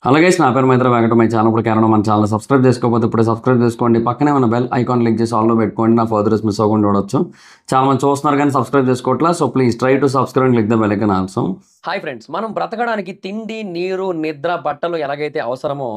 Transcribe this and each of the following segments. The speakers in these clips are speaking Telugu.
అలాగే నా పేరు మైత్ర వెంకట మై ఛానల్ కూడా కేవలం మన ఛానల్ సబ్స్క్రైబ్ చేసుకోకపోతే ఇప్పుడే సబ్స్క్రైబ్ చేసుకోండి. పక్కనే ఉన్న బెల్ ఐకాన్ క్లిక్ చేసి ఆల్లో పెట్టుకోండి. నా ఫర్దర్స్ మిస్ అవ్వకుండా చూడొచ్చు. చాలా మంది చూస్తున్నారు కానీ సబ్స్క్రైబ్ చేసుకోవట్లా. So please try to subscribe and click the bell icon also. Hi friends, మనం బ్రతకడానికి తిండి, నీరు, నిద్ర, బట్టలు ఎలాగైతే అవసరమో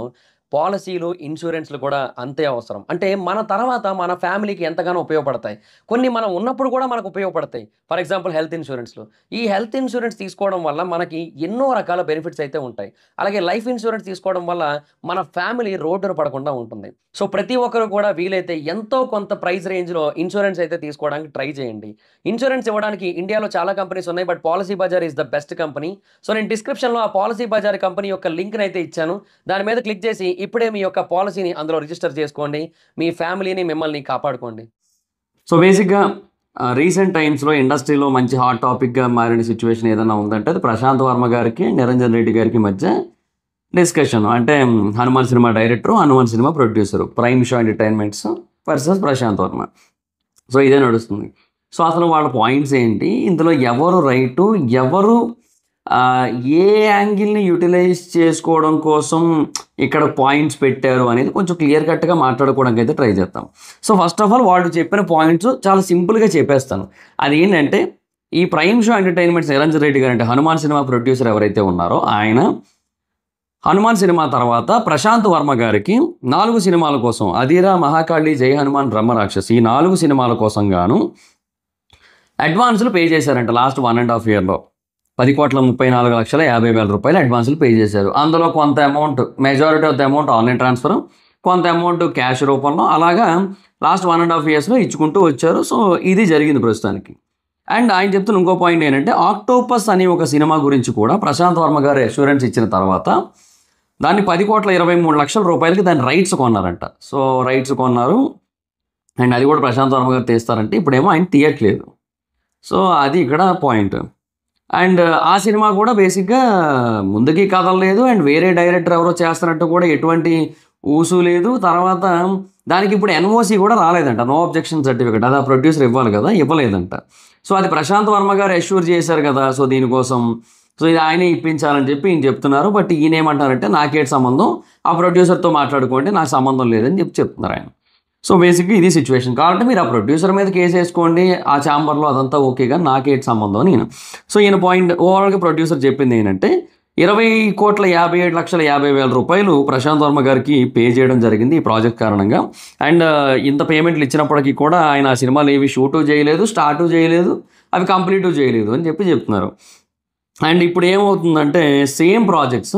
పాలసీలు, ఇన్సూరెన్స్లు కూడా అంతే అవసరం. అంటే మన తర్వాత మన ఫ్యామిలీకి ఎంతగానో ఉపయోగపడతాయి. కొన్ని మనం ఉన్నప్పుడు కూడా మనకు ఉపయోగపడతాయి. ఫర్ ఎగ్జాంపుల్ హెల్త్ ఇన్సూరెన్స్లు. ఈ హెల్త్ ఇన్సూరెన్స్ తీసుకోవడం వల్ల మనకి ఎన్నో రకాల బెనిఫిట్స్ అయితే ఉంటాయి. అలాగే లైఫ్ ఇన్సూరెన్స్ తీసుకోవడం వల్ల మన ఫ్యామిలీ రోడ్డున పడకుండా ఉంటుంది. సో ప్రతి ఒక్కరు కూడా వీలైతే ఎంతో కొంత ప్రైస్ రేంజ్లో ఇన్సూరెన్స్ అయితే తీసుకోవడానికి ట్రై చేయండి. ఇన్సూరెన్స్ ఇవ్వడానికి ఇండియాలో చాలా కంపెనీస్ ఉన్నాయి, but Policy Bazaar is the best company. So నేను డిస్క్రిప్షన్లో ఆ పాలసీ బజార్ కంపెనీ యొక్క లింక్ని అయితే ఇచ్చాను. దాని మీద క్లిక్ చేసి ఇప్పుడే మీ యొక్క పాలసీని అందులో రిజిస్టర్ చేసుకోండి. మీ ఫ్యామిలీని, మిమ్మల్ని కాపాడుకోండి. సో బేసిక్గా రీసెంట్ టైమ్స్లో ఇండస్ట్రీలో మంచి హాట్ టాపిక్గా మారిన సిచ్యువేషన్ ఏదైనా ఉందంటే అది ప్రశాంత్ వర్మ గారికి, నిరంజన్ రెడ్డి గారికి మధ్య డిస్కషన్. అంటే Hanuman cinema director, Hanuman cinema producer, Prime Show Entertainments versus Prashanth Varma. So ఇదే నడుస్తుంది. సో అసలు వాళ్ళ పాయింట్స్ ఏంటి, ఇందులో ఎవరు రైటు, ఎవరు ఏ యాంగిల్ని యూటిలైజ్ చేసుకోవడం కోసం ఇక్కడ పాయింట్స్ పెట్టారు అనేది కొంచెం క్లియర్ కట్గా మాట్లాడుకోవడానికి అయితే ట్రై చేద్దాం. సో ఫస్ట్ ఆఫ్ ఆల్ వాళ్ళు చెప్పిన పాయింట్స్ చాలా సింపుల్గా చెప్పేస్తాను. అది ఏంటంటే ఈ prime Show entertainments Niranjan Reddy గారు అంటే హనుమాన్ సినిమా ప్రొడ్యూసర్ ఎవరైతే ఉన్నారో ఆయన హనుమాన్ సినిమా తర్వాత ప్రశాంత్ వర్మ గారికి 4 సినిమాల కోసం అధీరా, మహాకాళి, జై హనుమాన్, బ్రహ్మరాక్షస్ ఈ 4 సినిమాల కోసం గాను అడ్వాన్సులు పే చేశారంట. లాస్ట్ 1.5 yearలో 10,34,50,000 రూపాయలు అడ్వాన్సులు పే చేశారు. అందులో కొంత amount, majority of the amount online transfer, కొంత అమౌంట్ క్యాష్ రూపంలో అలాగా లాస్ట్ 1.5 yearsలో ఇచ్చుకుంటూ వచ్చారు. సో ఇది జరిగింది ప్రస్తుతానికి. అండ్ ఆయన చెప్తున్న ఇంకో పాయింట్ ఏంటంటే ఆక్టోపస్ అనే ఒక సినిమా గురించి కూడా ప్రశాంత్ వర్మ గారు అష్యూరెన్స్ ఇచ్చిన తర్వాత దాన్ని 10,23,00,000 రూపాయలకి దాని రైట్స్ కొన్నారంట. సో రైట్స్ కొన్నారు అండ్ అది కూడా ప్రశాంత్ వర్మ గారు తీస్తారంటే ఇప్పుడేమో ఆయన తీయట్లేదు. సో అది ఇక్కడ పాయింట్. అండ్ ఆ సినిమా కూడా బేసిక్గా ముందుకి కదలలేదు అండ్ వేరే డైరెక్టర్ ఎవరో చేస్తున్నట్టు కూడా ఎటువంటి ఊసు లేదు. తర్వాత దానికి ఇప్పుడు ఎన్ఓసి కూడా రాలేదంట, నో అబ్జెక్షన్ సర్టిఫికేట్. అది ఆ ప్రొడ్యూసర్ ఇవ్వాలి కదా, ఇవ్వలేదంట. సో అది ప్రశాంత్ వర్మ గారు అష్యూర్ చేశారు కదా, సో దీనికోసం సో ఇది ఆయనే ఇప్పించాలని చెప్పి ఈయన చెప్తున్నారు. బట్ ఈయన ఏమంటారంటే నాకేటి సంబంధం, ఆ ప్రొడ్యూసర్తో మాట్లాడుకోండి, నాకు సంబంధం లేదని చెప్పి చెప్తున్నారు ఆయన. సో బేసిక్గా ఇది సిచ్యువేషన్. కాబట్టి మీరు ఆ ప్రొడ్యూసర్ మీద కేసు వేసుకోండి, ఆ ఛాంబర్లో అదంతా ఓకే, కానీ నాకేటి సంబంధం అని ఈయన. సో ఈయన పాయింట్ ఓవరాల్గా ప్రొడ్యూసర్ చెప్పింది ఏంటంటే 20,57,50,000 రూపాయలు ప్రశాంత్ వర్మ గారికి పే చేయడం జరిగింది ఈ ప్రాజెక్ట్ కారణంగా. అండ్ ఇంత పేమెంట్లు ఇచ్చినప్పటికీ కూడా ఆయన ఆ సినిమాలు ఏవి షూటు చేయలేదు, స్టార్టు చేయలేదు, అవి కంప్లీటు చేయలేదు అని చెప్పి చెప్తున్నారు. అండ్ ఇప్పుడు ఏమవుతుందంటే సేమ్ ప్రాజెక్ట్స్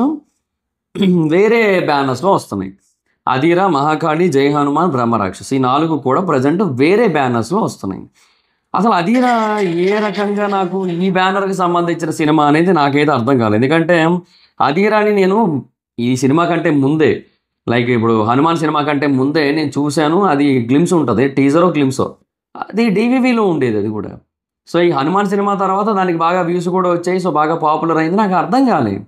వేరే బ్యానర్స్లో వస్తున్నాయి. అధీరా, మహాకాళి, జై హనుమాన్, బ్రహ్మరాక్షస్ ఈ 4 కూడా ప్రజెంట్ వేరే బ్యానర్స్లో వస్తున్నాయి. అసలు అధీరా ఏ రకంగా నాకు ఈ బ్యానర్కి సంబంధించిన సినిమా అనేది నాకైతే అర్థం కాలేదు. ఎందుకంటే అధీరాని నేను ఈ సినిమా కంటే ముందే, లైక్ ఇప్పుడు హనుమాన్ సినిమా కంటే ముందే నేను చూశాను. అది గ్లిమ్స్ ఉంటుంది, టీజరో గ్లిమ్సో, అది డివివిలో ఉండేది అది కూడా. సో ఈ హనుమాన్ సినిమా తర్వాత దానికి బాగా వ్యూస్ కూడా వచ్చాయి, సో బాగా పాపులర్ అయింది. నాకు అర్థం కాలేదు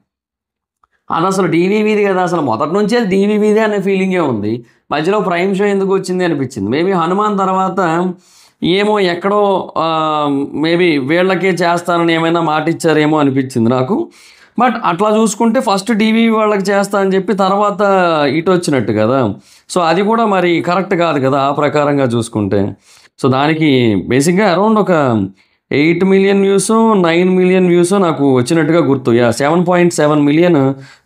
అది అసలు డీవీవీది కదా, అసలు మొదటి నుంచే డీవీవీదే అనే ఫీలింగే ఉంది. మధ్యలో ప్రైమ్ షో ఎందుకు వచ్చింది అనిపించింది. మేబీ హనుమాన్ తర్వాత ఏమో ఎక్కడో మేబీ వీళ్ళకే చేస్తానని ఏమైనా మాట ఇచ్చారేమో అనిపించింది నాకు. బట్ అట్లా చూసుకుంటే ఫస్ట్ డీవీవీ వాళ్ళకి చేస్తా అని చెప్పి తర్వాత ఇటు వచ్చినట్టు కదా. సో అది కూడా మరి కరెక్ట్ కాదు కదా ఆ ప్రకారంగా చూసుకుంటే. సో దానికి బేసిక్గా అరౌండ్ ఒక 8 million వ్యూస్, 9 million వ్యూస్ నాకు వచ్చినట్టుగా గుర్తు. 7.7 million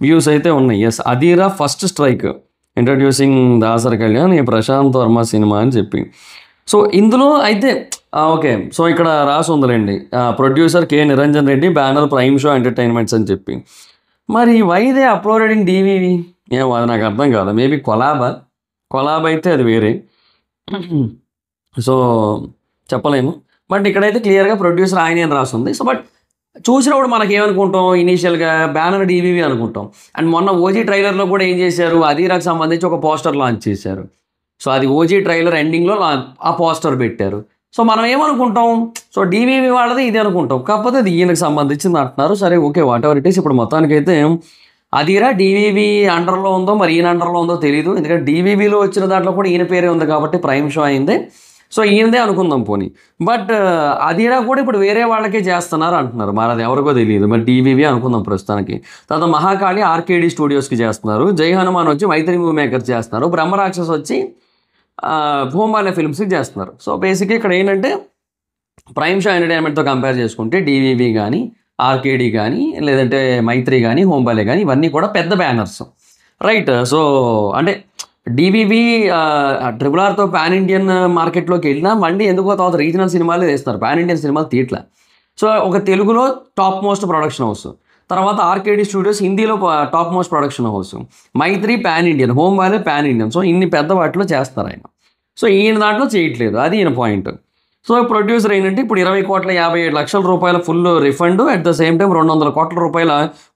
వ్యూస్ అయితే ఉన్నాయి. Yes, Adhira first strike introducing Dasari Kalyan ఈ ప్రశాంత్ వర్మ సినిమా అని చెప్పి. సో ఇందులో అయితే ఓకే, సో ఇక్కడ రాసి ఉందిలేండి producer K Niranjan Reddy, banner Prime Show Entertainments అని చెప్పి. మరి why they uploaded in DVV ఏమో అది నాకు అర్థం కాదు. మేబీ కొలాబ్ అయితే అది వేరే, సో చెప్పలేము. బట్ ఇక్కడైతే క్లియర్గా ప్రొడ్యూసర్ ఆయనే అని రాస్తుంది. సో బట్ చూసినప్పుడు మనకి ఏమనుకుంటాం, ఇనీషియల్గా బ్యానర్ డివివి అనుకుంటాం. అండ్ మొన్న ఓజీ ట్రైలర్లో కూడా ఏం చేశారు, అధీరాకు సంబంధించి ఒక పోస్టర్ లాంచ్ చేశారు. సో అది ఓజీ ట్రైలర్ ఎండింగ్లో ఆ పోస్టర్ పెట్టారు. సో మనం ఏమనుకుంటాం, సో డివివి వాళ్ళది ఇది అనుకుంటాం, కాకపోతే అది ఈయనకు సంబంధించింది అంటున్నారు. సరే okay, what ever it is. ఇప్పుడు మొత్తానికైతే అధీరా డివివి అండర్లో ఉందో మరి ఈయన అండర్లో ఉందో తెలియదు. ఎందుకంటే డివివిలో వచ్చిన దాంట్లో కూడా ఈయన పేరే ఉంది కాబట్టి ప్రైమ్ షో అయింది. సో ఈయనదే అనుకుందాం పోనీ. బట్ అదిరా కూడా ఇప్పుడు వేరే వాళ్ళకే చేస్తున్నారు అంటున్నారు. మరి అది ఎవరికో తెలియదు. మరి టీవీవి అనుకుందాం ప్రస్తుతానికి. తర్వాత మహాకాళి ఆర్కేడీ స్టూడియోస్కి చేస్తున్నారు. జై హనుమాన్ వచ్చి మైత్రి మూవీ మేకర్స్ చేస్తున్నారు. బ్రహ్మరాక్షస్ వచ్చి భూమాలయ ఫిల్మ్స్కి చేస్తున్నారు. సో బేసిక్గా ఇక్కడ ఏంటంటే ప్రైమ్ షో ఎంటర్టైన్మెంట్తో కంపేర్ చేసుకుంటే డీవీవీ కానీ, ఆర్కేడీ కానీ, లేదంటే మైత్రి కానీ, హోంబాలే కానీ ఇవన్నీ కూడా పెద్ద బ్యానర్స్, రైట్. సో అంటే డీవీవీ ట్రిపుల్ ఆర్తో పాన్ ఇండియన్ మార్కెట్లోకి వెళ్ళినా మళ్ళీ ఎందుకో తర్వాత రీజనల్ సినిమాలే తీస్తారు, పాన్ ఇండియన్ సినిమాలు తీయట్లా. సో ఒక తెలుగులో టాప్ మోస్ట్ ప్రొడక్షన్ హౌస్, తర్వాత ఆర్కేడీ స్టూడియోస్ హిందీలో top most production house, Mythri pan Indian, Hombale pan Indian. So ఇన్ని పెద్ద వాటిలో చేస్తారు ఆయన. సో ఈయన దాంట్లో చేయట్లేదు, అది ఈయన పాయింట్. సో ప్రొడ్యూసర్ ఏంటంటే ఇప్పుడు 20,57,00,000 రూపాయల full refund, at the same time 200 కోట్ల రూపాయల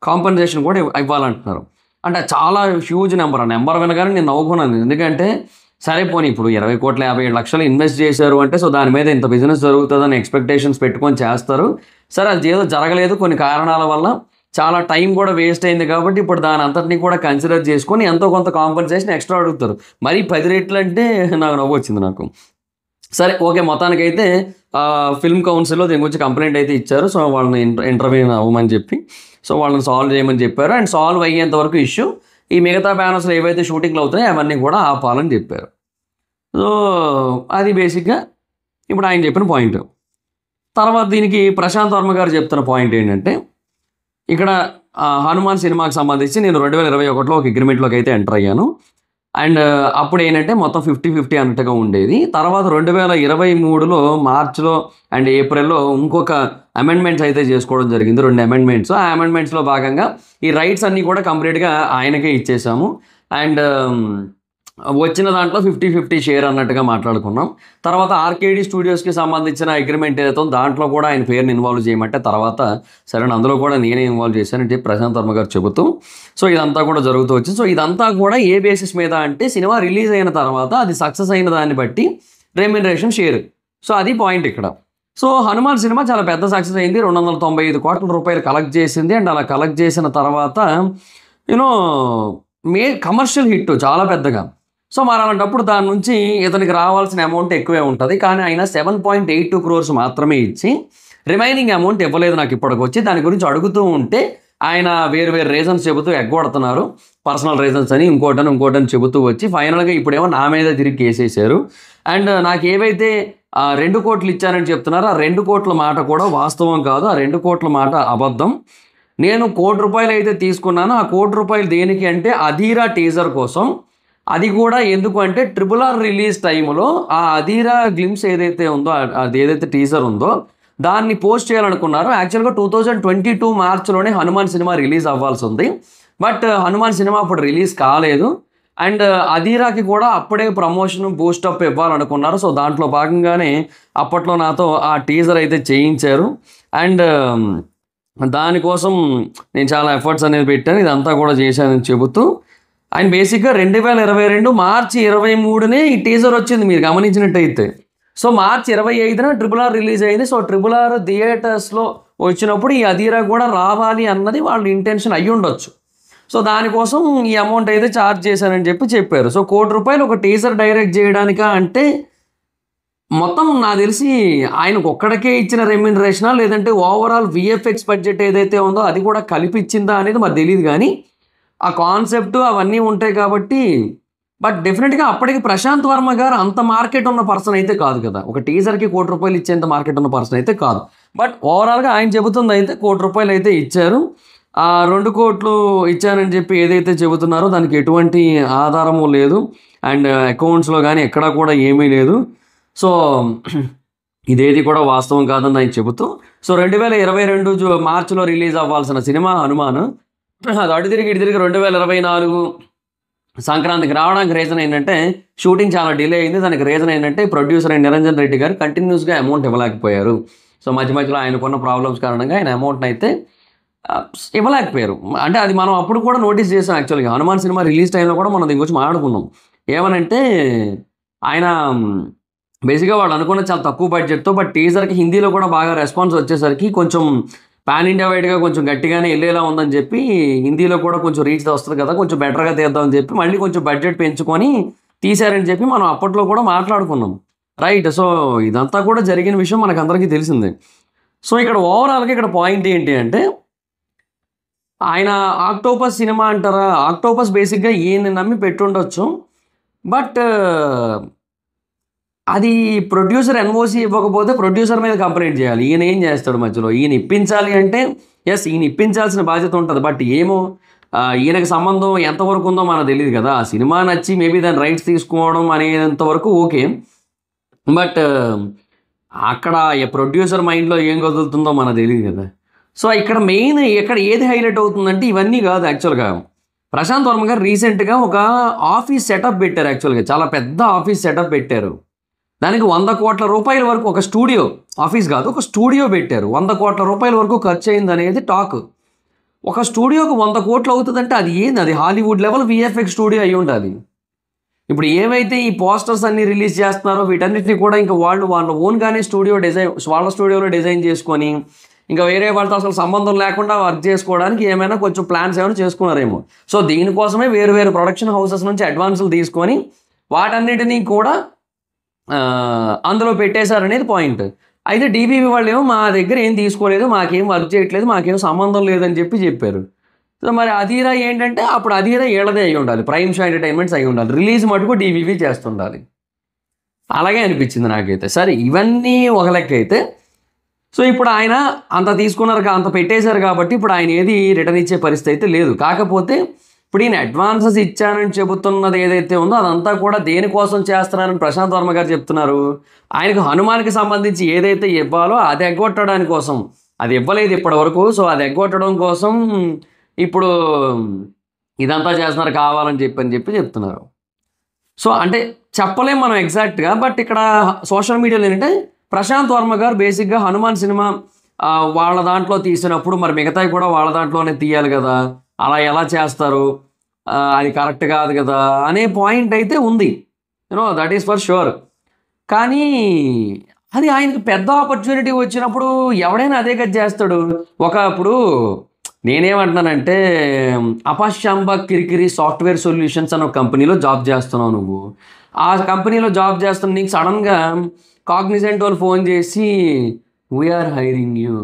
కాంపన్సేషన్ కూడా ఇవ్వాలంటున్నారు. అంటే చాలా హ్యూజ్ నెంబర్. ఆ నెంబర్ వినగానే నేను నవ్వుకున్నాను. ఎందుకంటే సరే పోనీ ఇప్పుడు 20,57,00,000 ఇన్వెస్ట్ చేశారు అంటే సో దాని మీద ఇంత బిజినెస్ జరుగుతుందని ఎక్స్పెక్టేషన్స్ పెట్టుకొని చేస్తారు. సరే అది ఏదో జరగలేదు కొన్ని కారణాల వల్ల, చాలా టైం కూడా వేస్ట్ అయింది కాబట్టి ఇప్పుడు దాని అంతటినీ కూడా కన్సిడర్ చేసుకొని ఎంతో కొంత కాంపన్సేషన్ ఎక్స్ట్రా అడుగుతారు. మరి 10 రెట్లు అంటే నాకు నవ్వు వచ్చింది నాకు. సరే ఓకే, మొత్తానికైతే ఫిల్మ్ కౌన్సిల్లో దీని గురించి కంప్లైంట్ అయితే ఇచ్చారు. సో వాళ్ళని ఇంటర్వ్యూ అవ్వమని చెప్పి సో వాళ్ళని సాల్వ్ చేయమని చెప్పారు. అండ్ సాల్వ్ అయ్యేంత వరకు ఇష్యూ ఈ మిగతా బ్యానర్స్లో ఏవైతే షూటింగ్లు అవుతున్నాయో అవన్నీ కూడా ఆపాలని చెప్పారు. సో అది బేసిక్గా ఇప్పుడు ఆయన చెప్పిన పాయింట్. తర్వాత దీనికి ప్రశాంత్ వర్మ గారు చెప్తున్న పాయింట్ ఏంటంటే ఇక్కడ హనుమాన్ సినిమాకి సంబంధించి నేను 2021లో ఒక అగ్రిమెంట్లోకి అయితే ఎంటర్ అయ్యాను. అండ్ అప్పుడు ఏంటంటే మొత్తం 50-50 అన్నట్టుగా ఉండేది. తర్వాత 2023లో మార్చ్లో అండ్ ఏప్రిల్లో ఇంకొక అమెండ్మెంట్స్ అయితే చేసుకోవడం జరిగింది, 2 అమెండ్మెంట్స్. ఆ అమెండ్మెంట్స్లో భాగంగా ఈ రైట్స్ అన్నీ కూడా కంప్లీట్గా ఆయనకే ఇచ్చేసాము. అండ్ వచ్చిన దాంట్లో 50-50 షేర్ అన్నట్టుగా మాట్లాడుకున్నాం. తర్వాత ఆర్కేడీ స్టూడియోస్కి సంబంధించిన అగ్రిమెంట్ ఏదైతే దాంట్లో కూడా ఆయన పేరుని ఇన్వాల్వ్ చేయమంటే తర్వాత సరే అందులో కూడా నేనే ఇన్వాల్వ్ చేశానని చెప్పి ప్రశాంత్ వర్మ గారు చెబుతూ సో ఇదంతా కూడా జరుగుతూ వచ్చింది. సో ఇదంతా కూడా ఏ బేసిస్ మీద అంటే సినిమా రిలీజ్ అయిన తర్వాత అది సక్సెస్ అయిన దాన్ని బట్టి రెమ్యునరేషన్ షేర్. సో అది పాయింట్ ఇక్కడ. సో హనుమాన్ సినిమా చాలా పెద్ద సక్సెస్ అయింది, 295 కోట్ల రూపాయలు కలెక్ట్ చేసింది. అండ్ అలా కలెక్ట్ చేసిన తర్వాత యూనో కమర్షియల్ హిట్ చాలా పెద్దగా. సో మరి అలాంటప్పుడు దాని నుంచి ఇతనికి రావాల్సిన అమౌంట్ ఎక్కువే ఉంటుంది. కానీ ఆయన 7.82 crores మాత్రమే ఇచ్చి రిమైనింగ్ అమౌంట్ ఇవ్వలేదు నాకు ఇప్పటికి వచ్చి. దాని గురించి అడుగుతూ ఉంటే ఆయన వేరు రీజన్స్ చెబుతూ ఎగ్గొడుతున్నారు, పర్సనల్ రీజన్స్ అని ఇంకోటని చెబుతూ వచ్చి ఫైనల్గా ఇప్పుడేమో నా మీద తిరిగి కేసేశారు. అండ్ నాకు ఏవైతే 2 కోట్లు ఇచ్చారని చెప్తున్నారో ఆ 2 కోట్ల మాట కూడా వాస్తవం కాదు, ఆ 2 కోట్ల మాట అబద్ధం. నేను ₹1 కోటి అయితే తీసుకున్నాను. ఆ ₹1 కోటి దేనికి అంటే అధీరా టీజర్ కోసం. అది కూడా ఎందుకు అంటే RRR రిలీజ్ టైంలో ఆ అధీరా గ్లిమ్స్ ఏదైతే ఉందో అది ఏదైతే టీజర్ ఉందో దాన్ని పోస్ట్ చేయాలనుకున్నారు. యాక్చువల్గా 2022 మార్చ్లోనే హనుమాన్ సినిమా రిలీజ్ అవ్వాల్సి ఉంది. బట్ హనుమాన్ సినిమా అప్పుడు రిలీజ్ కాలేదు. అండ్ అధీరాకి కూడా అప్పుడే ప్రమోషన్ బూస్టప్ ఇవ్వాలనుకున్నారు. సో దాంట్లో భాగంగానే అప్పట్లో నాతో ఆ టీజర్ అయితే చేయించారు. అండ్ దానికోసం నేను చాలా ఎఫర్ట్స్ అనేది పెట్టాను, ఇదంతా కూడా చేశానని చెబుతూ ఆయన బేసిక్గా 2022 మార్చి 23నే ఈ టీజర్ వచ్చింది మీరు గమనించినట్టయితే. సో మార్చి 25న RRR రిలీజ్ అయింది. సో RRR థియేటర్స్లో వచ్చినప్పుడు ఈ అధీరా కూడా రావాలి అన్నది వాళ్ళ ఇంటెన్షన్ అయ్యి ఉండొచ్చు. సో దానికోసం ఈ అమౌంట్ అయితే ఛార్జ్ చేశానని చెప్పారు. సో ₹1 కోటి ఒక టీజర్ డైరెక్ట్ చేయడానికా అంటే మొత్తం నాకు తెలిసి ఆయనకు ఒక్కడికే ఇచ్చిన రెమ్యునరేషనా లేదంటే ఓవరాల్ VFX బడ్జెట్ ఏదైతే ఉందో అది కూడా కలిపి ఇచ్చిందా అనేది మరి తెలియదు. కానీ ఆ కాన్సెప్ట్ అవన్నీ ఉంటాయి కాబట్టి. బట్ డెఫినెట్గా అప్పటికి ప్రశాంత్ వర్మ గారు అంత మార్కెట్ ఉన్న పర్సన్ అయితే కాదు కదా, ఒక టీజర్కి ₹1 కోటి ఇచ్చేంత మార్కెట్ ఉన్న పర్సన్ అయితే కాదు. బట్ ఓవరాల్గా ఆయన చెబుతుంది అయితే ₹1 కోటి అయితే ఇచ్చారు. ఆ 2 కోట్లు ఇచ్చారని చెప్పి ఏదైతే చెబుతున్నారో దానికి ఎటువంటి ఆధారము లేదు. అండ్ అకౌంట్స్లో కానీ ఎక్కడా కూడా ఏమీ లేదు. సో ఇదేది కూడా వాస్తవం కాదని ఆయన చెబుతూ సో 2022 మార్చిలో రిలీజ్ అవ్వాల్సిన సినిమా హనుమాన్ అది అటు తిరిగి 2024 సంక్రాంతికి రావడానికి రీజన్ ఏంటంటే షూటింగ్ చాలా డిలే అయింది. దానికి రీజన్ ఏంటంటే ప్రొడ్యూసర్ అయిన నిరంజన్ రెడ్డి గారు కంటిన్యూస్గా అమౌంట్ ఇవ్వలేకపోయారు. సో మధ్యలో ఆయనకున్న ప్రాబ్లమ్స్ కారణంగా ఆయన అమౌంట్ని అయితే ఇవ్వలేకపోయారు. అంటే అది మనం అప్పుడు కూడా నోటీస్ చేసాం. యాక్చువల్గా హనుమాన్ సినిమా రిలీజ్ టైంలో కూడా మనం దీని గురించి మాట్లాడుకున్నాం. ఏమనంటే ఆయన బేసిక్గా వాళ్ళు అనుకున్న చాలా తక్కువ బడ్జెట్తో బట్ టీజర్కి హిందీలో కూడా బాగా రెస్పాన్స్ వచ్చేసరికి కొంచెం పాన్ ఇండియా వైడ్గా కొంచెం గట్టిగానే వెళ్ళేలా ఉందని చెప్పి హిందీలో కూడా కొంచెం రీచ్ వస్తుంది కదా, కొంచెం బెటర్గా తీద్దామని చెప్పి మళ్ళీ కొంచెం బడ్జెట్ పెంచుకొని తీశారని చెప్పి మనం అప్పట్లో కూడా మాట్లాడుకున్నాం. రైట్. సో, ఇదంతా కూడా జరిగిన విషయం మనకందరికీ తెలిసిందే. సో, ఇక్కడ ఓవరాల్‌గా ఇక్కడ పాయింట్ ఏంటి అంటే, ఆయన 'ఆక్టోపస్' సినిమా అంటారా? 'ఆక్టోపస్' బేసిక్‌గా ఈయన్ని నమ్మి పెట్టుండొచ్చు. బట్ అది ప్రొడ్యూసర్ ఎన్ఓసి ఇవ్వకపోతే ప్రొడ్యూసర్ మీద కంప్లెయింట్ చేయాలి. ఈయన ఏం చేస్తాడు మధ్యలో? ఈయన ఇప్పించాలి అంటే యెస్, ఈయన ఇప్పించాల్సిన బాధ్యత ఉంటది. బట్ ఏమో ఈయనకి సంబంధం ఎంతవరకు ఉందో మనకు తెలీదు కదా! ఆ సినిమా నచ్చి మేబీ దాని రైట్స్ తీసుకోవడం అనేంత వరకు ఓకే. బట్ అక్కడ ప్రొడ్యూసర్ మైండ్‌లో ఏం కదులుతుందో మనకు తెలీదు కదా! సో, ఇక్కడ మెయిన్ ఇక్కడ ఏది హైలైట్ అవుతుందంటే ఇవన్నీ కాదు యాక్చువల్‌గా. ప్రశాంత్ వర్మ గారు రీసెంట్‌గా ఒక ఆఫీస్ సెటప్ పెట్టారు యాక్చువల్‌గా. చాలా పెద్ద ఆఫీస్ సెటప్ పెట్టారు. దానికి 100,00,00,000 రూపాయల వరకు ఒక స్టూడియో, ఆఫీస్ కాదు ఒక స్టూడియో పెట్టారు. 100,00,00,000 రూపాయల వరకు ఖర్చయిందనేది టాక్. ఒక స్టూడియోకి 100,00,00,000 అవుతదంటే అది ఏంది? అది హాలీవుడ్ లెవెల్ వీఎఫ్ఎక్స్ స్టూడియో అయ్యుండాలి. ఇప్పుడు ఏవైతే ఈ పోస్టర్స్ అన్నీ రిలీజ్ చేస్తున్నారో వీటన్నిటిని కూడా ఇంకా వాళ్ళ ఓన్‌గానే స్టూడియో డిజైన్ వాళ్ళ స్టూడియోలో డిజైన్ చేసుకొని, ఇంకా వేరే వాళ్ళతో అసలు సంబంధం లేకుండా వర్క్ చేసుకోవడానికి ఏమైనా కొంచెం ప్లాన్స్ ఏమైనా చేసుకున్నారేమో. సో, దీనికోసమే వేరు వేరు ప్రొడక్షన్ హౌసెస్ నుంచి అడ్వాన్సులు తీసుకొని వాటన్నిటిని కూడా అందులో పెట్టేశారనేది పాయింట్. అయితే డీబీవీ వాళ్ళేమో మా దగ్గర ఏం తీసుకోలేదు, మాకేం వర్క్ చేయట్లేదు, మాకేం సంబంధం లేదని చెప్పారు. సో, మరి అధీరా ఏంటంటే అప్పుడు అధీరా ఈళ్ళదే అయ్యి ఉండాలి. ప్రైమ్ షో ఎంటర్‌టైన్‌మెంట్స్ అయ్యి ఉండాలి. రిలీజ్ మటుకు డీవీవీ చేస్తుండాలి. అలాగే అనిపించింది నాకైతే. సరే ఇవన్నీ ఒక లెక్కైతే, సో, ఇప్పుడు ఆయన అంత తీసుకున్నారు అంత పెట్టేశారు కాబట్టి ఇప్పుడు ఆయన ఏది రిటర్న్ ఇచ్చే పరిస్థితి అయితే లేదు. కాకపోతే ఇప్పుడు ఈయన అడ్వాన్సెస్ ఇచ్చానని చెబుతున్నది ఏదైతే ఉందో అదంతా కూడా దేనికోసం చేస్తున్నారని ప్రశాంత్ వర్మ గారు చెప్తున్నారు. ఆయనకు హనుమాన్‌కి సంబంధించి ఏదైతే ఇవ్వాలో అది ఎగ్గొట్టడానికి కోసం. అది ఇవ్వలేదు ఇప్పటివరకు. సో, అది ఎగ్గొట్టడం కోసం ఇప్పుడు ఇదంతా చేస్తున్నారు కావాలని చెప్తున్నారు. సో, అంటే చెప్పలేం మనం ఎగ్జాక్ట్‌గా. బట్ ఇక్కడ సోషల్ మీడియాలో ఏంటంటే ప్రశాంత్ వర్మ గారు బేసిక్‌గా హనుమాన్ సినిమా వాళ్ళ దాంట్లో తీసినప్పుడు మరి మిగతావి కూడా వాళ్ళ దాంట్లోనే తీయాలి కదా! అలా ఎలా చేస్తారు? అది కరెక్ట్ కాదు కదా! అనే పాయింట్ అయితే ఉంది. That is for sure. కానీ అది ఆయనకి పెద్ద ఆపర్చునిటీ వచ్చినప్పుడు ఎవడైనా అదే కదా చేస్తాడు. ఇప్పుడు నేనేమంటున్నానంటే అపాశాంబ కిరికిరి సాఫ్ట్‌వేర్ సొల్యూషన్స్ అనే ఒక కంపెనీలో జాబ్ చేస్తున్నావు నువ్వు. ఆ కంపెనీలో జాబ్ చేస్తున్న నీకు సడెన్‌గా కాగ్నిజెంట్ వాళ్ళు ఫోన్ చేసి "we are hiring you.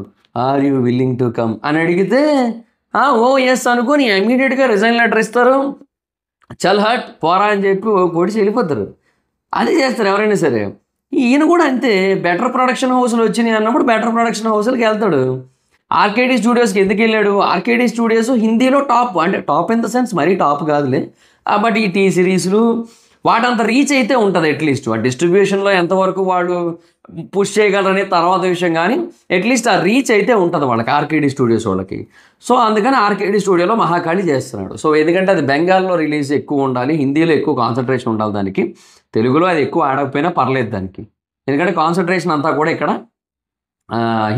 Are you willing to come" అని అడిగితే ఓ యెస్ అనుకోని ఇమ్మీడియేట్‌గా రిజైన్ లెటర్ ఇస్తారు. చల్ హట్ పోరా అని చెప్పి పొడిచి వెళ్ళిపోతారు. అదే చేస్తారు ఎవరైనా సరే. ఈయన కూడా అంతే. బెటర్ ప్రొడక్షన్ హౌస్‌లు వచ్చినాయి అన్నప్పుడు బెటర్ ప్రొడక్షన్ హౌస్‌లకి వెళ్తాడు. ఆర్కేడీ స్టూడియోస్‌కి ఎందుకు వెళ్ళాడు? ఆర్కేడీ స్టూడియోస్ హిందీలో టాప్, అంటే టాప్ ఇన్ ద సెన్స్ మరీ టాప్ కాదులే. బట్ ఈ టీ సిరీస్‌లు వాటంత రీచ్ అయితే ఉంటుంది అట్లీస్ట్. ఆ డిస్ట్రిబ్యూషన్‌లో ఎంతవరకు వాళ్ళు పుష్ చేయగలరనే తర్వాత విషయం కానీ అట్లీస్ట్ ఆ రీచ్ అయితే ఉంటుంది వాళ్ళకి, ఆర్కేడీ స్టూడియోస్ వాళ్ళకి. సో, అందుకని ఆర్కేడీ స్టూడియోలో మహాకాళి చేస్తున్నాడు. సో, ఎందుకంటే అది బెంగాల్లో రిలీజ్ ఎక్కువ ఉండాలి, హిందీలో ఎక్కువ కాన్సన్ట్రేషన్ ఉండాలి దానికి. తెలుగులో అది ఎక్కువ ఆడకపోయినా పర్లేదు దానికి. ఎందుకంటే కాన్సన్ట్రేషన్ అంతా కూడా ఇక్కడ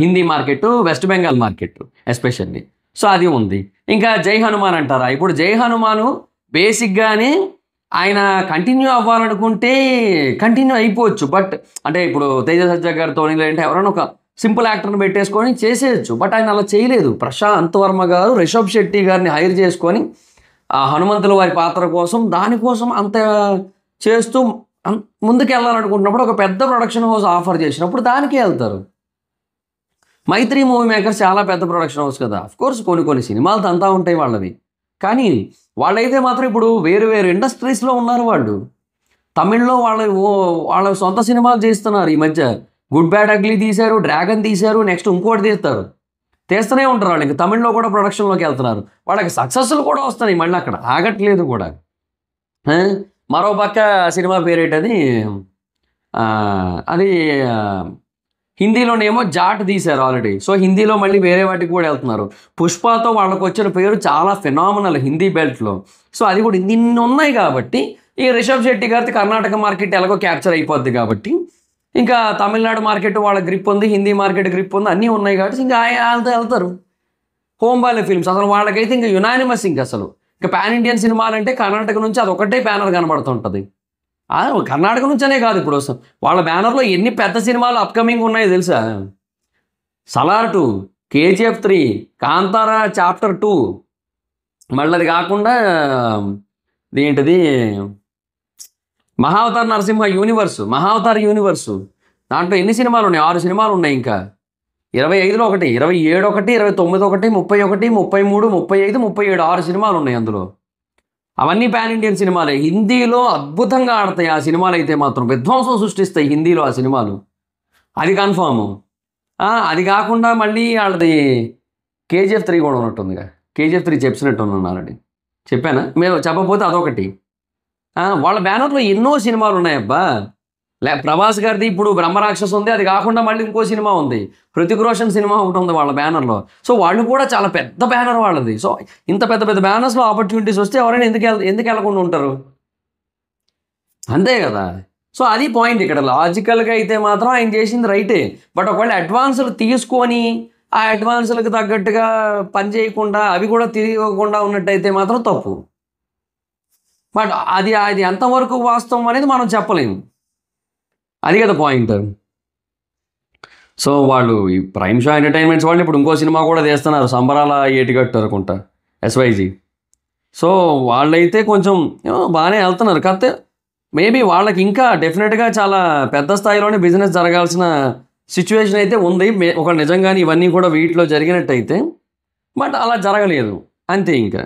Hindi market, west Bengal market especially. So, అది ఉంది. ఇంకా జై హనుమాన్ అంటారా? ఇప్పుడు జై హనుమాను బేసిక్‌గానే ఆయన కంటిన్యూ అవ్వాలనుకుంటే కంటిన్యూ అయిపోవచ్చు. బట్ అంటే ఇప్పుడు తేజ సజ్జా గారితోని లేదంటే ఎవరైనా ఒక సింపుల్ యాక్టర్‌ని పెట్టేసుకొని చేసేయొచ్చు. బట్ ఆయన అలా చేయలేదు. ప్రశాంత్ వర్మ గారు రిషబ్ శెట్టి గారిని హైర్ చేసుకొని హనుమంతుల వారి పాత్ర కోసం దానికోసం అంత చేస్తూ ముందుకెళ్ళాలనుకుంటున్నప్పుడు ఒక పెద్ద ప్రొడక్షన్ హౌస్ ఆఫర్ చేసినప్పుడు దానికే వెళ్తారు. మైత్రి మూవీ మేకర్స్ చాలా పెద్ద ప్రొడక్షన్ హౌస్ కదా! అఫ్‌కోర్స్ కొన్ని సినిమాలు తంతా ఉంటాయి వాళ్ళవి. కానీ వాళ్ళైతే మాత్రం ఇప్పుడు వేరు వేరు ఇండస్ట్రీస్‌లో ఉన్నారు వాళ్ళు. తమిళ్‌లో వాళ్ళ సొంత సినిమాలు చేస్తున్నారు ఈ మధ్య. 'గుడ్ బ్యాడ్ అగ్లీ' తీశారు, 'డ్రాగన్' తీశారు, నెక్స్ట్ ఇంకోటి తీస్తారు. తీస్తూనే ఉంటారు వాళ్ళు. ఇంక తమిళ్‌లో కూడా ప్రొడక్షన్‌లోకి వెళ్తున్నారు. వాళ్ళకి సక్సెస్‌లు కూడా వస్తున్నాయి మళ్ళీ అక్కడ. ఆగట్లేదు కూడా. మరో పక్క సినిమా పేరేంటది? అది హిందీలోనేమో 'జాట్' తీశారు ఆల్రెడీ. సో, హిందీలో మళ్ళీ వేరే వాటికి కూడా వెళ్తున్నారు. 'పుష్పతో' వాళ్ళకొచ్చిన పేరు చాలా ఫెనామినల్ హిందీ బెల్ట్‌లో. సో, అది కూడా ఇన్ని ఉన్నాయి కాబట్టి ఈ రిషబ్ శెట్టి గారిది కర్ణాటక మార్కెట్ ఎలాగో క్యాప్చర్ అయిపోద్ది కాబట్టి ఇంకా తమిళనాడు మార్కెట్ వాళ్ళ గ్రిప్ ఉంది, హిందీ మార్కెట్ గ్రిప్ ఉంది, అన్నీ ఉన్నాయి కాబట్టి ఇంకా వాళ్ళతో వెళ్తారు. హోంబాలే ఫిల్మ్స్ అసలు వాళ్ళకైతే ఇంకా యునానిమస్ అసలు. ఇంకా పాన్ ఇండియన్ సినిమాలంటే కర్ణాటక నుంచి అదొకటే బ్యానర్ కనబడుతుంటుంది. కర్ణాటక నుంచనే కాదు ఇప్పుడు వాళ్ళ బ్యానర్‌లో ఎన్ని పెద్ద సినిమాలు అప్‌కమింగ్ ఉన్నాయో తెలుసా? 'సలార్ 2', 'కేజీఎఫ్ 3', 'కాంతారా చాప్టర్ 2', మళ్ళీ అది కాకుండా ఇదేంటిది మహావతార్ నరసింహ యూనివర్సు దాంట్లో ఎన్ని సినిమాలు ఉన్నాయి? 6 సినిమాలు ఉన్నాయి. ఇంకా 25లో ఒకటి, 27 ఒకటి, 29 ఒకటి, 31, 33, 35, 37 6 సినిమాలు ఉన్నాయి అందులో. అవన్నీ పాన్ ఇండియన్ సినిమాలే. హిందీలో అద్భుతంగా ఆడతాయి ఆ సినిమాలు అయితే మాత్రం, విధ్వంసం సృష్టిస్తాయి హిందీలో ఆ సినిమాలు, అది కన్ఫాము. అది కాకుండా మళ్ళీ వాళ్ళది KGF 3 కూడా ఉన్నట్టుందిగా. KGF 3 చెప్పినట్టు ఉన్నారండి. చెప్పానా? మేము చెప్పకపోతే అదొకటి. వాళ్ళ బ్యానర్లో ఎన్నో సినిమాలు ఉన్నాయబ్బా. ప్రభాస్ గారిది ఇప్పుడు బ్రహ్మరాక్షస్ ఉంది, అది కాకుండా మళ్ళీ ఇంకో సినిమా ఉంది, హృతిక్ రోషన్ సినిమా ఒకటి ఉంది వాళ్ళ బ్యానర్లో. సో వాళ్ళు కూడా చాలా పెద్ద బ్యానర్ వాళ్ళది. సో ఇంత పెద్ద పెద్ద బ్యానర్స్లో ఆపర్చునిటీస్ వస్తే ఎవరైనా ఎందుకు వెళ్ళకుండా ఉంటారు? అంతే కదా. సో అది పాయింట్ ఇక్కడ. లాజికల్గా అయితే మాత్రం ఆయన చేసింది రైటే. బట్ ఒకవేళ అడ్వాన్సులు తీసుకొని ఆ అడ్వాన్సులకు తగ్గట్టుగా పని చేయకుండా అవి కూడా తిరగకుండా ఉన్నట్టయితే మాత్రం తప్పు. బట్ అది ఎంతవరకు వాస్తవం అనేది మనం చెప్పలేము. అది కదా పాయింట్. సో వాళ్ళు ఈ ప్రైమ్ షో ఎంటర్టైన్మెంట్స్ వాళ్ళు ఇప్పుడు ఇంకో సినిమా కూడా తీస్తున్నారు, సంబరాల ఏటిగట్టు అనుకుంటా, SYG. సో వాళ్ళైతే కొంచెం బాగానే వెళ్తున్నారు. కాకపోతే మేబీ వాళ్ళకి ఇంకా డెఫినెట్గా చాలా పెద్ద స్థాయిలోనే బిజినెస్ జరగాల్సిన సిచ్యువేషన్ అయితే ఉంది. ఒక నిజంగానే ఇవన్నీ కూడా వీటిలో జరిగినట్టయితే. బట్ అలా జరగలేదు అంతే ఇంకా.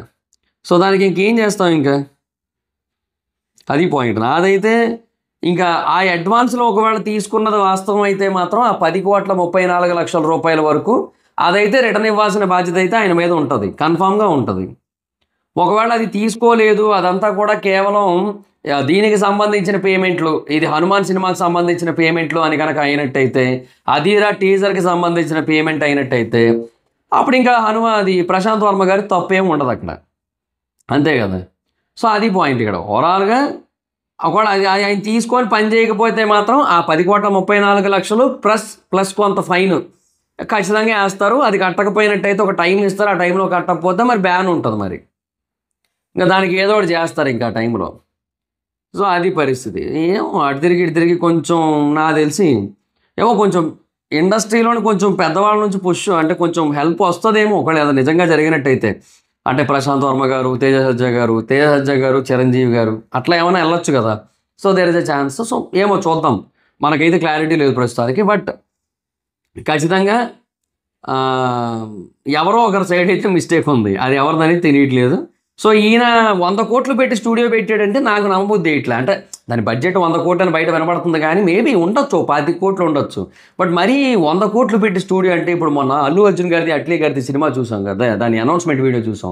సో దానికి ఇంకేం చేస్తాం ఇంకా, అది పాయింట్. నాదైతే ఇంకా ఆ అడ్వాన్స్లో ఒకవేళ తీసుకున్నది వాస్తవం అయితే మాత్రం ఆ 10,34 లక్షల రూపాయల వరకు అదైతే రిటర్న్ ఇవ్వాల్సిన బాధ్యత అయితే ఆయన మీద ఉంటుంది, కన్ఫామ్గా ఉంటుంది. ఒకవేళ అది తీసుకోలేదు, అదంతా కూడా కేవలం దీనికి సంబంధించిన పేమెంట్లు, ఇది హనుమాన్ సినిమాకి సంబంధించిన పేమెంట్లు అని కనుక అయినట్టయితే, అదీరా టీజర్కి సంబంధించిన పేమెంట్ అయినట్టయితే, అప్పుడు ఇంకా అది ప్రశాంత్ వర్మ గారి తప్పేం ఉండదు అక్కడ, అంతే కదా. సో అది పాయింట్ ఇక్కడ. ఓవరాల్గా ఒకవేళ ఆయన తీసుకొని పని చేయకపోతే మాత్రం ఆ 10,34 లక్షలు ప్లస్ కొంత ఫైన్ ఖచ్చితంగా వేస్తారు. అది కట్టకపోయినట్టయితే ఒక టైం ఇస్తారు, ఆ టైంలో కట్టకపోతే మరి బ్యాన్ ఉంటుంది. మరి ఇంకా దానికి ఏదో ఒకటి చేస్తారు ఇంకా ఆ టైంలో. సో అది పరిస్థితి. అటు తిరిగి కొంచెం నాకు తెలిసి కొంచెం ఇండస్ట్రీలోని కొంచెం పెద్దవాళ్ళ నుంచి పుష్ అంటే కొంచెం హెల్ప్ వస్తుందేమో ఒకవేళ అది నిజంగా జరిగినట్టయితే. అంటే ప్రశాంత్ వర్మ గారు, తేజ సజ్జా గారు, చిరంజీవి గారు అట్లా ఏమైనా వెళ్ళొచ్చు కదా. So there is a chance. So చూద్దాం, మనకైతే క్లారిటీ లేదు ప్రస్తుతానికి. బట్ ఖచ్చితంగా ఎవరో ఒకరి సైడ్ అయితే మిస్టేక్ ఉంది, అది ఎవరిదని తెలియట్లేదు. సో ఈయన 100 కోట్లు పెట్టి స్టూడియో పెట్టాడంటే నాకు నమ్మబుద్ధి ఇట్లా. అంటే దాని బడ్జెట్ 100 కోట్లు అని బయట వినపడుతుంది, కానీ మేబీ ఉండొచ్చు 25 కోట్లు ఉండొచ్చు. బట్ మరీ 100 కోట్లు పెట్టి స్టూడియో అంటే, ఇప్పుడు మొన్న అల్లు అర్జున్ గారిది అట్లీ గారిది సినిమా చూసాం కదా, దాని అనౌన్స్మెంట్ వీడియో చూసాం.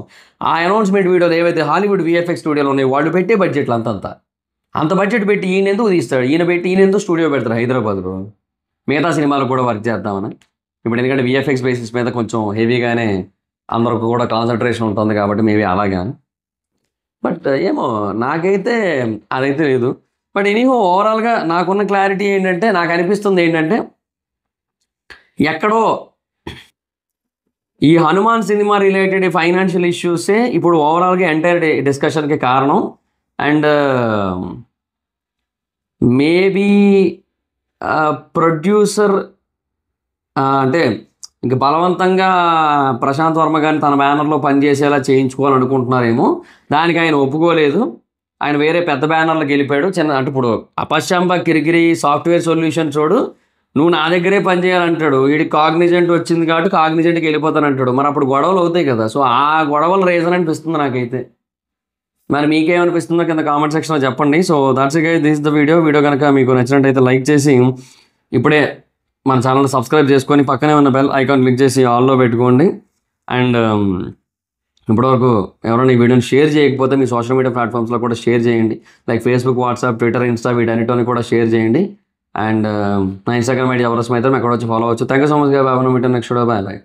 ఆ అనౌన్స్మెంట్ వీడియోలో ఏవైతే హాలీవుడ్ VFX స్టూడియోలు ఉన్నాయో వాళ్ళు పెట్టే బడ్జెట్లు అంత బడ్జెట్ పెట్టి ఈయన ఎందుకు తీస్తాడు? ఈయన ఎందుకు స్టూడియో పెడతారు హైదరాబాద్లో? మిగతా సినిమాలు కూడా వర్క్ చేద్దామని. ఇప్పుడు ఎందుకంటే VFX బేసిస్ మీద కొంచెం హెవీగానే అందరికి కూడా కాన్సన్ట్రేషన్ ఉంటుంది కాబట్టి మేబీ అలాగా. బట్ నాకైతే అదైతే లేదు. బట్ ఎనీహో ఓవరాల్గా నాకున్న క్లారిటీ ఏంటంటే, నాకు అనిపిస్తుంది ఏంటంటే, ఎక్కడో ఈ హనుమాన్ సినిమా రిలేటెడ్ ఫైనాన్షియల్ ఇష్యూసే ఇప్పుడు ఓవరాల్గా ఎంటైర్ డిస్కషన్కి కారణం. అండ్ మేబీ ప్రొడ్యూసర్ అంటే ఇంక బలవంతంగా ప్రశాంత్ వర్మ గారిని తన బ్యానర్లో పనిచేసేలా చేయించుకోవాలనుకుంటున్నారేమో. దానికి ఆయన ఒప్పుకోలేదు, ఆయన వేరే పెద్ద బ్యానర్లకు వెళ్ళిపోయాడు. అంటే ఇప్పుడు అపశ్యాంబ కిరికిరి సాఫ్ట్వేర్ సొల్యూషన్ చూడు, నువ్వు నా దగ్గరే పనిచేయాలంటాడు. వీడికి కాగ్నిజెంట్ వచ్చింది కాబట్టి కాగ్నిజెంట్కి వెళ్ళిపోతానంటాడు. మరి అప్పుడు గొడవలు అవుతాయి కదా. సో ఆ గొడవల రీజన్ అనిపిస్తుంది నాకైతే. మరి మీకేమనిపిస్తుందో కింద కామెంట్ సెక్షన్లో చెప్పండి. So that's it guys, this is the video కనుక మీకు నచ్చినట్టయితే లైక్ చేసి ఇప్పుడే మన ఛానల్ సబ్స్క్రైబ్ చేసుకొని పక్కనే ఉన్న బెల్ ఐకాన్ క్లిక్ చేసి ఆల్లో పెట్టుకోండి. అండ్ ఇప్పటివరకు ఎవరైనా ఈ వీడియోని షేర్ చేయకపోతే మీ సోషల్ మీడియా ప్లాట్ఫామ్స్లో కూడా షేర్ చేయండి. Like Facebook, WhatsApp, Twitter, Insta వీటన్నిటిని కూడా షేర్ చేయండి. అండ్ నా ఇన్స్టాగ్రామ్ ఐడి ఎవరసం అయితే ఎక్కడ వచ్చి ఫాలో అవ్వచ్చు. Thank you so much. Bye. Next video. Bye.